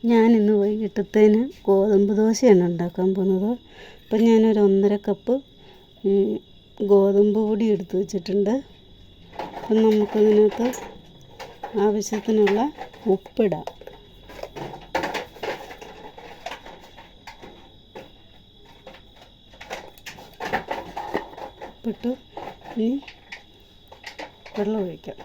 ഞാനിന്ന് വൈകിട്ടത്തേന് ഗോതമ്പ് ദോശയാണ് ഉണ്ടാക്കാൻ പോകുന്നത്. അപ്പം ഞാനൊരു 1.5 കപ്പ് ഗോതമ്പ് പൊടി എടുത്ത് വെച്ചിട്ടുണ്ട്. അപ്പം നമുക്കതിനകത്ത് ആവശ്യത്തിനുള്ള ഉപ്പിടാം. ഉപ്പിട്ട് ഇനി വെള്ളം ഒഴിക്കാം.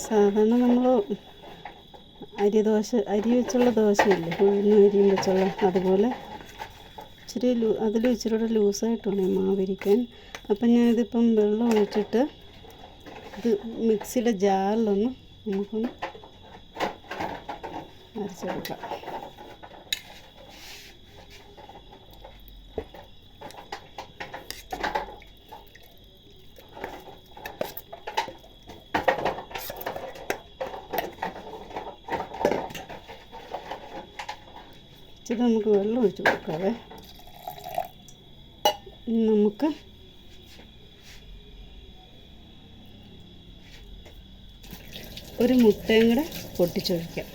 സാധാരണ നമ്മൾ അരി വെച്ചുള്ള ദോശയില്ലേ, ഉഴുന്നും അരിയും വെച്ചുള്ള, അതുപോലെ ഇച്ചിരി ഇച്ചിരി കൂടെ ലൂസായിട്ട് വേണം മാവിരിക്കാൻ. അപ്പം ഞാനിതിപ്പം വെള്ളം ഒഴിച്ചിട്ട് ഇത് മിക്സിയുടെ ജാറിലൊന്ന് നമുക്കൊന്ന് അരച്ചെടുക്കാം. ഇച്ചിരി നമുക്ക് വെള്ളം ഒഴിച്ച് കൊടുക്കാവേ. നമുക്ക് ഒരു മുട്ടയും കൂടെ പൊട്ടിച്ചൊഴിക്കാം.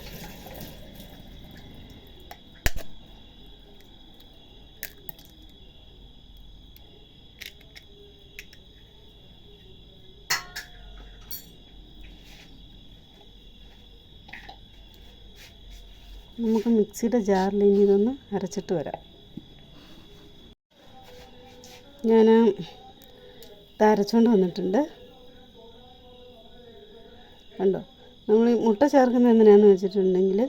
നമുക്ക് മിക്സിയുടെ ജാറിൽ ഇനി ഇതൊന്ന് അരച്ചിട്ട് വരാം. ഞാൻ അരച്ചുകൊണ്ട് വന്നിട്ടുണ്ട്. കണ്ടോ, നമ്മൾ മുട്ട ചേർക്കുന്നത് എന്തിനാണെന്ന് വെച്ചിട്ടുണ്ടെങ്കിൽ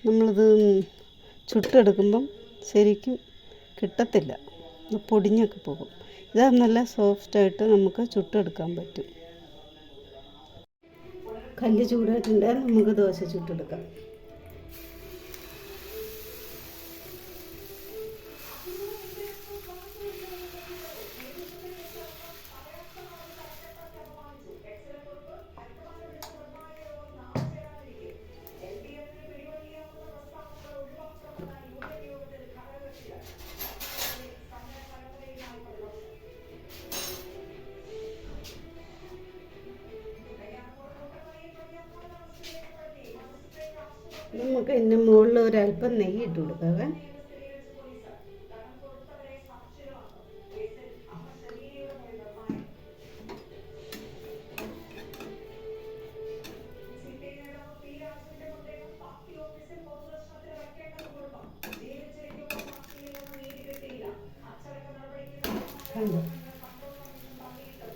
നമ്മളിത് ചുട്ടെടുക്കുമ്പം ശരിക്കും കിട്ടത്തില്ല, പൊടിഞ്ഞൊക്കെ പോകും. ഇത് നല്ല സോഫ്റ്റായിട്ട് നമുക്ക് ചുട്ടെടുക്കാൻ പറ്റും. കല്ല് ചൂടായിട്ടുണ്ട്, നമുക്ക് ദോശ ചുട്ടെടുക്കാം. നമുക്ക് ഇതിൻ്റെ മുകളിൽ ഒരല്പം നെയ്യ് ഇട്ട് കൊടുക്കാവേ.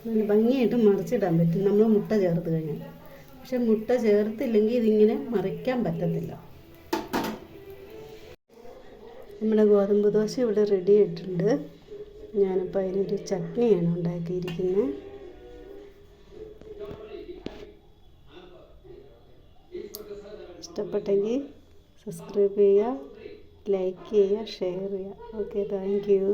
നല്ല ഭംഗിയായിട്ട് മറിച്ചിടാൻ പറ്റും നമ്മൾ മുട്ട ചേർത്ത് കഴിഞ്ഞാൽ. പക്ഷെ മുട്ട ചേർത്തില്ലെങ്കിൽ ഇതിങ്ങനെ മറിക്കാൻ പറ്റത്തില്ല. നമ്മുടെ ഗോതമ്പ് ദോശ ഇവിടെ റെഡി ആയിട്ടുണ്ട്. ഞാനിപ്പോൾ അതിനൊരു ചട്നിയാണ് ഉണ്ടാക്കിയിരിക്കുന്നത്. ഇഷ്ടപ്പെട്ടെങ്കിൽ സബ്സ്ക്രൈബ് ചെയ്യുക, ലൈക്ക് ചെയ്യുക, ഷെയർ ചെയ്യുക. Okay, thank you.